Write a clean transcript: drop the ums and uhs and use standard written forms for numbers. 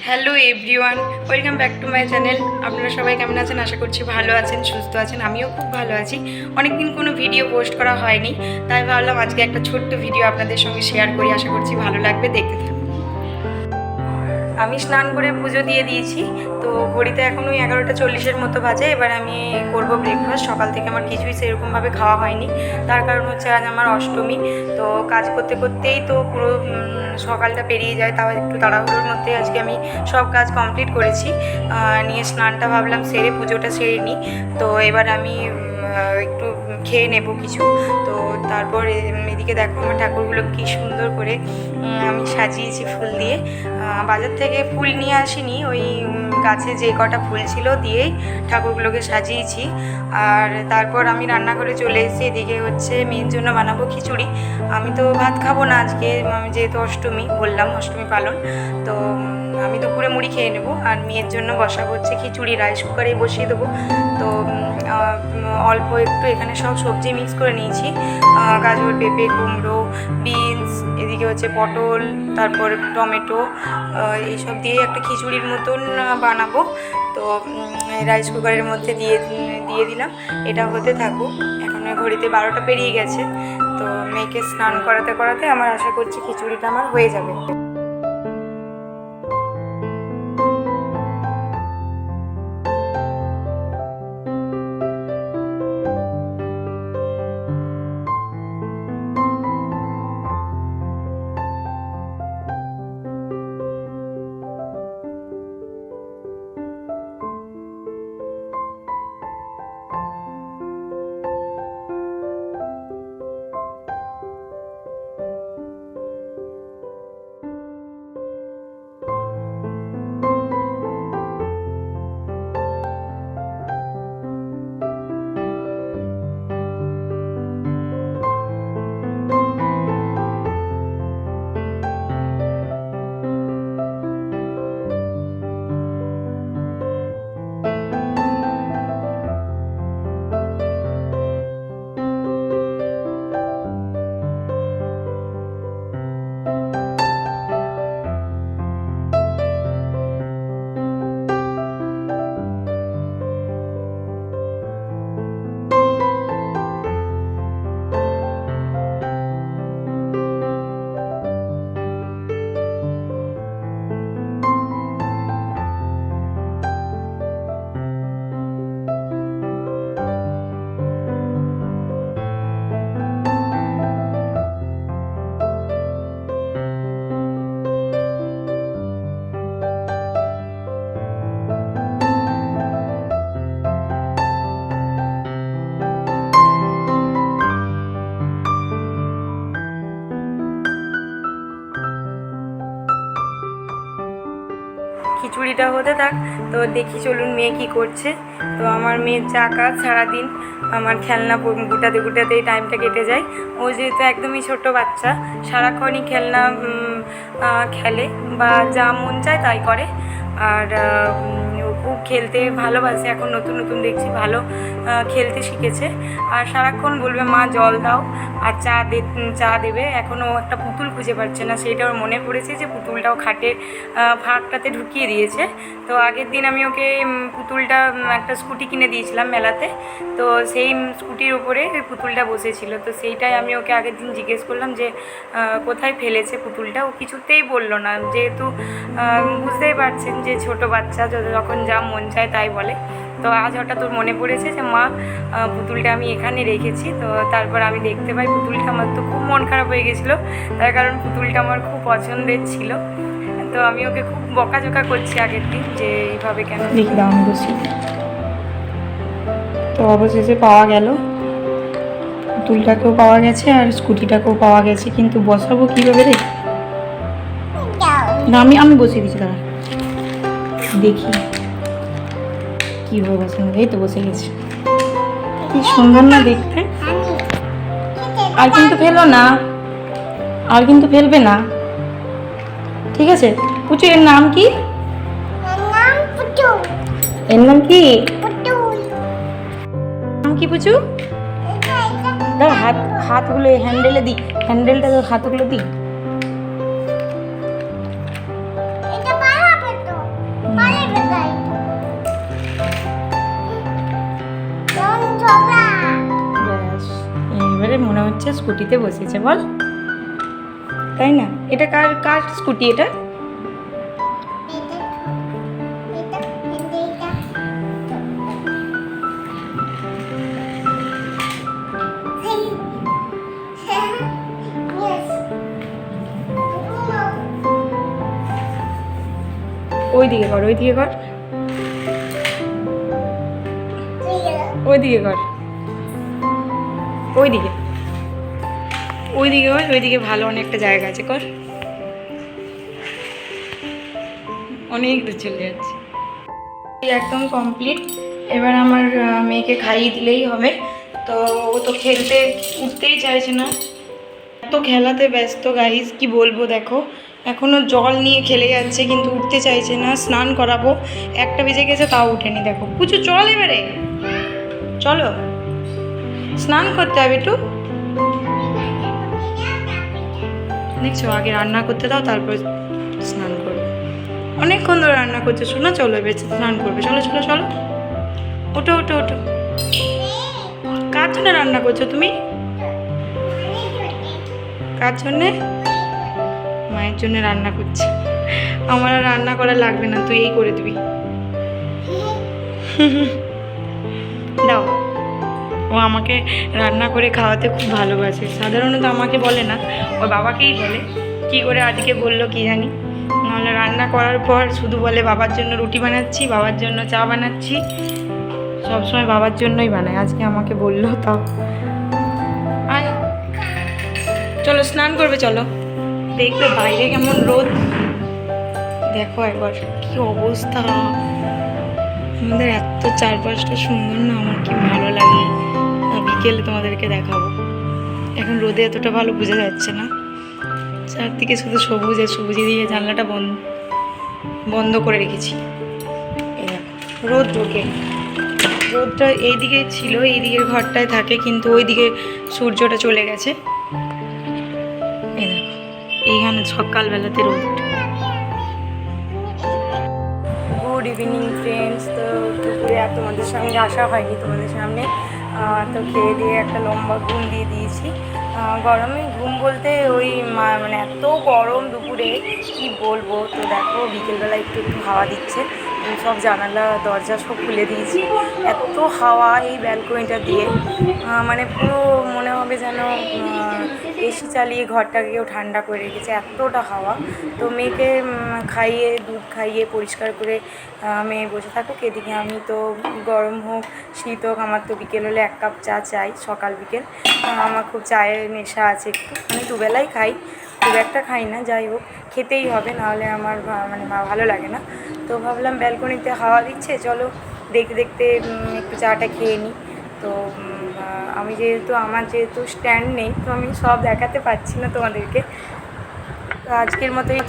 Hello everyone, welcome back to my channel. আপনারা সবাই কেমন আছেন? আশা করছি ভালো আছেন, সুস্থ আছেন। আমিও খুব ভালো আছি। অনেকদিন কোনো ভিডিও পোস্ট করা হয়নি, তাই ভাবলাম আজকে একটা ছোট্ট ভিডিও আপনাদের সঙ্গে শেয়ার করি। আশা করছি ভালো লাগবে, দেখতে থাকুন। আমি স্নান করে পুজো দিয়ে দিয়েছি, তো ঘড়িতে এখন ওই 11:40 মতো বাজে। এবার আমি করব ব্রেকফাস্ট। সকাল থেকে আমার কিছুই সেরকমভাবে খাওয়া হয়নি, তার কারণ হচ্ছে আজ আমার অষ্টমী। তো কাজ করতে করতেই তো পুরো সকালটা পেরিয়ে যায়। তাও একটু তাড়াহুড়োর মধ্যে আজকে আমি সব কাজ কমপ্লিট করেছি। নিয়ে স্নানটা ভাবলাম সেরে পুজোটা সেরে নিই। তো এবার আমি একটু খেয়ে নেব কিছু। তো তারপর এদিকে দেখো আমার ঠাকুরগুলো কী সুন্দর করে আমি সাজিয়েছি ফুল দিয়ে। বাজার থেকে ফুল নিয়ে আসিনি, ওই গাছে যে কটা ফুল ছিল দিয়েই ঠাকুরগুলোকে সাজিয়েছি। আর তারপর আমি রান্নাঘরে চলে এসেছি। এদিকে হচ্ছে মেয়ের জন্য বানাবো খিচুড়ি। আমি তো ভাত খাবো না আজকে, আমি যেহেতু অষ্টমী বললাম, অষ্টমী পালন। তো আমি দুপুরে মুড়ি খেয়ে নেবো। আর মেয়ের জন্য বসাবো হচ্ছে খিচুড়ি, রাইস কুকারেই বসিয়ে দেবো। তো অল্প একটু এখানে সব সবজি মিক্স করে নিয়েছি, গাজর, পেঁপে, কুমড়ো, বিনস, এদিকে হচ্ছে পটল, তারপর টমেটো, এইসব দিয়ে একটা খিচুড়ির মতন বানাবো। তো রাইস কুকারের মধ্যে দিয়ে দিলাম, এটা হতে থাকুক। এখন ঘড়িতে 12টা পেরিয়ে গেছে। তো মেয়েকে স্নান করাতে করাতে আমার আশা করছি খিচুড়িটা আমার হয়ে যাবে। খিচুড়িটা হতে থাক, তো দেখি চলুন মেয়ে কি করছে। তো আমার মেয়ের যা কাজ সারাদিন, আমার খেলনা গুটাতে গুটাতেই টাইমটা কেটে যায়। ও যেহেতু একদমই ছোট বাচ্চা, সারাক্ষণই খেলনা খেলে বা যা মন চায় তাই করে। আর ও খুব খেলতে ভালোবাসে, এখন নতুন নতুন দেখছি ভালো খেলতে শিখেছে। আর সারাক্ষণ বলবে মা জল দাও আর চা দেবে। এখনও একটা পুতুল খুঁজে পাচ্ছে না, সেইটা ওর মনে পড়েছে যে পুতুলটাও খাটের ফাঁকটাতে ঢুকিয়ে দিয়েছে। তো আগের দিন আমি ওকে পুতুলটা একটা স্কুটি কিনে দিয়েছিলাম মেলাতে, তো সেই স্কুটির উপরে ওই পুতুলটা বসেছিল। তো সেইটাই আমি ওকে আগের দিন জিজ্ঞেস করলাম যে কোথায় ফেলেছে পুতুলটা। ও কিছুতেই বললো না, যেহেতু বুঝতেই পারছেন যে ছোট বাচ্চা যখন যা মন চায় তাই বলে। তো আজ হঠাৎ তোর মনে পড়েছে যে মা পুতুলটা আমি এখানে রেখেছি। তো তারপর আমি দেখতে পাই পুতুলটা, আমার তো খুব মন খারাপ হয়ে গেছিলো, তার কারণ পুতুলটা আমার খুব পছন্দের ছিল। তো আমি ওকে খুব বকাঝকা করছি আগের দিন যে এইভাবে কেন দেখি দাম বসি। তো অবশেষে পাওয়া গেল, পুতুলটাকেও পাওয়া গেছে আর স্কুটিটাকেও পাওয়া গেছে, কিন্তু বসাবো কীভাবে রে? না আমি বসিয়ে দিচ্ছি, দাঁড়া দেখি কীভাবে বসানো। এই তো বসে গেছে, কি সুন্দর না দেখতে। আর কিন্তু ফেলো না, আর কিন্তু ফেলবে না, ঠিক আছে? পুচু এর নাম কি? এর নাম কি? নাম কি পুচু? দাঁড়া, হাতগুলো হ্যান্ডেলে দিই, হাতগুলো দিই। স্কুটিতে বসেছে বল, তাই না? এটা কার কার স্কুটি এটা? ওইদিকে কর, ওইদিকে কর, ওইদিকে কর, ওইদিকে ওইদিকে কর, ওইদিকে ভালো অনেকটা জায়গা আছে, কর। অনেক দূর চলে যাচ্ছে। একদম কমপ্লিট। এবার আমার মেয়েকে খাইয়ে দিলেই হবে। তো ও তো খেলতে উঠতেই চাইছে না, এত খেলাতে ব্যস্ত গাইস, কি বলবো। দেখো এখনও জল নিয়ে খেলে যাচ্ছে কিন্তু উঠতে চাইছে না। স্নান করাবো, 1টা বেজে গেছে তাও উঠেনি। দেখো পুচু চল, এবারে চলো স্নান করতে হবে একটু। দেখছো, আগে রান্না করতে দাও তারপর স্নান করবে। অনেকক্ষণ ধরে রান্না করছে, শোনা। চলো এবার স্নান করবে, চলো চলো চলো, ওঠো ওঠো ওঠো। কার জন্য রান্না করছো তুমি? কার জন্যে? মায়ের জন্য রান্না করছে। আমার আর রান্না করা লাগবে না, তুই এই করে দিবি। দাও। ও আমাকে রান্না করে খাওয়াতে খুব ভালোবাসে। সাধারণত আমাকে বলে না, ওর বাবাকেই বলে। কি করে আজকে বললো কি জানি। নাহলে রান্না করার পর শুধু বলে বাবার জন্য রুটি বানাচ্ছি, বাবার জন্য চা বানাচ্ছি। সবসময় বাবার জন্যই বানায়। আজকে আমাকে বললো, তাও। আয় চলো স্নান করবে, চলো। দেখবে বাইরে কেমন রোদ, দেখো একবার কি অবস্থা। আমাদের এত চারপাশটা সুন্দর না, আমার কি ভালো লাগে। বিকেলে তোমাদেরকে দেখাবো। এখন রোদে এতটা ভালো বোঝা যাচ্ছে না, চারদিকে শুধু সবুজ আর সবুজে দিয়ে জানলাটা বন্ধ করে রেখেছি। এই দেখো রোদ ঢোকে, রোদটা এইদিকে ছিল, এইদিকের ঘরটায় থাকে, কিন্তু ওইদিকে সূর্যটা চলে গেছে। এই দেখো এইখানে সকালবেলাতে রোদ। Good evening friends. তো দুপুরে আর তোমাদের সঙ্গে আসা হয়নি তোমাদের সামনে। তো খেয়ে দিয়ে একটা লম্বা ঘুম দিয়ে দিয়েছি। গরমে ঘুম বলতে ওই মানে এত গরম দুপুরে কি বলবো। তো দেখো বিকেলবেলা একটু একটু হাওয়া দিচ্ছে, সব জানালা দরজা সব খুলে দিয়েছি। এত হাওয়া এই ব্যালকনিটা দিয়ে, মানে পুরো মনে হবে যেন এসি চালিয়ে ঘরটাকেও ঠান্ডা করে রেখেছে, এতটা হাওয়া। তো মেয়েকে খাইয়ে, দুধ খাইয়ে পরিষ্কার করে মেয়ে বসে থাকুক। এদিকে আমি তো গরম হোক শীত হোক, আমার তো বিকেল হলে 1 কাপ চা চাই, সকাল বিকেল। আমার খুব চায়ের নেশা আছে একটু, আমি দুবেলাই খাই, খুব একটা খাই না, যাই হোক খেতেই হবে, নাহলে আমার মানে ভালো লাগে না। তো ভাবলাম ব্যালকনিতে হাওয়া দিচ্ছে, চলো দেখতে দেখতে একটু চাটা খেয়ে নিই। তো আমার যেহেতু স্ট্যান্ড নেই, তো আমি সব দেখাতে পারছি না তোমাদেরকে। তো আজকের মতোই